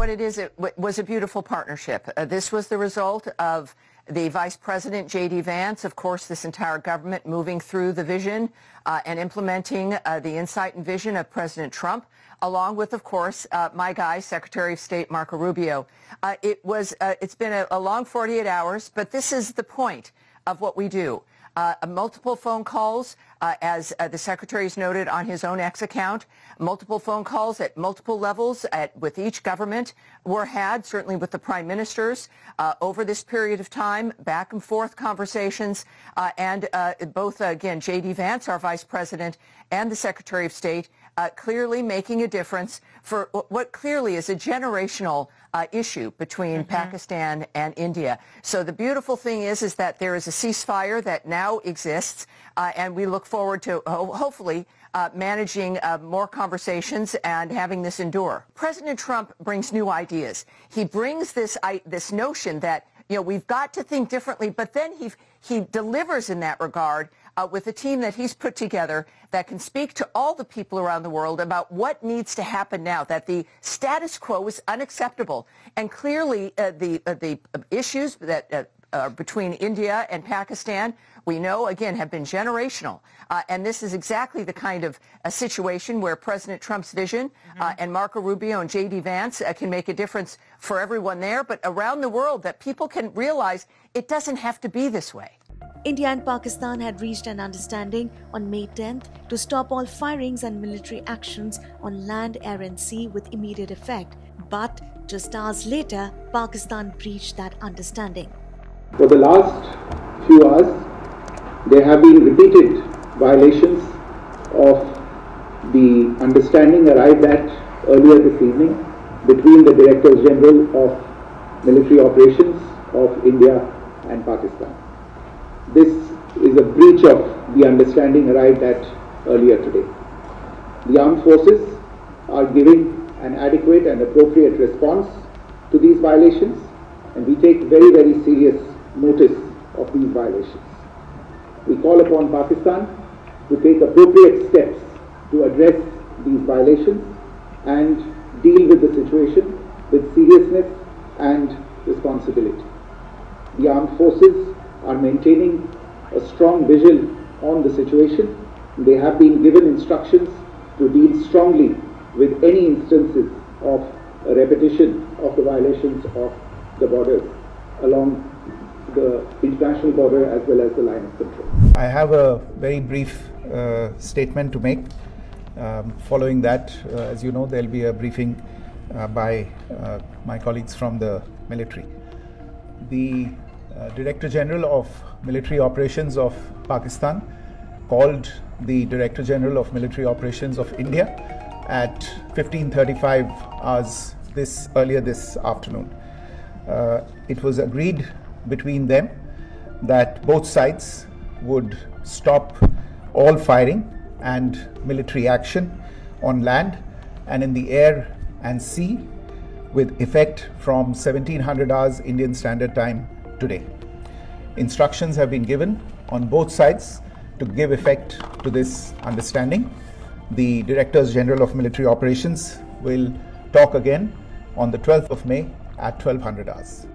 what it is? It was a beautiful partnership. This was the result of the Vice President, J.D. Vance, of course, this entire government moving through the vision and implementing the insight and vision of President Trump, along with, of course, my guy, Secretary of State Marco Rubio. It's been a long 48 hours, but this is the point of what we do. Multiple phone calls, as the Secretary's noted on his own X account, multiple phone calls at multiple levels with each government were had, certainly with the prime ministers, over this period of time, back and forth conversations, and both, again, J.D. Vance, our Vice President, and the Secretary of State, clearly making a difference for what clearly is a generational issue between Pakistan and India. So the beautiful thing is that there is a ceasefire that now exists, and we look forward to hopefully managing more conversations and having this endure. President Trump brings new ideas. He brings this notion that, you know, we've got to think differently, but then he delivers in that regard with a team that he's put together that can speak to all the people around the world about what needs to happen now, that the status quo is unacceptable. And clearly the issues that between India and Pakistan, we know, again, have been generational. And this is exactly the kind of a situation where President Trump's vision and Marco Rubio and J.D. Vance can make a difference for everyone there, but around the world, that people can realize it doesn't have to be this way. India and Pakistan had reached an understanding on May 10th to stop all firings and military actions on land, air and sea with immediate effect. But just hours later, Pakistan breached that understanding. For the last few hours, there have been repeated violations of the understanding arrived at earlier this evening between the Directors General of Military Operations of India and Pakistan. This is a breach of the understanding arrived at earlier today. The armed forces are giving an adequate and appropriate response to these violations, and we take very, very serious notice of these violations. We call upon Pakistan to take appropriate steps to address these violations and deal with the situation with seriousness and responsibility. The armed forces are maintaining a strong vigil on the situation. They have been given instructions to deal strongly with any instances of a repetition of the violations of the borders along the international border as well as the line of control. I have a very brief statement to make. Following that, as you know, there will be a briefing by my colleagues from the military. The Director General of Military Operations of Pakistan called the Director General of Military Operations of India at 15:35 hours earlier this afternoon. It was agreed between them that both sides would stop all firing and military action on land and in the air and sea with effect from 1700 hours Indian Standard Time today. Instructions have been given on both sides to give effect to this understanding. The Directors General of Military Operations will talk again on the 12th of May at 1200 hours.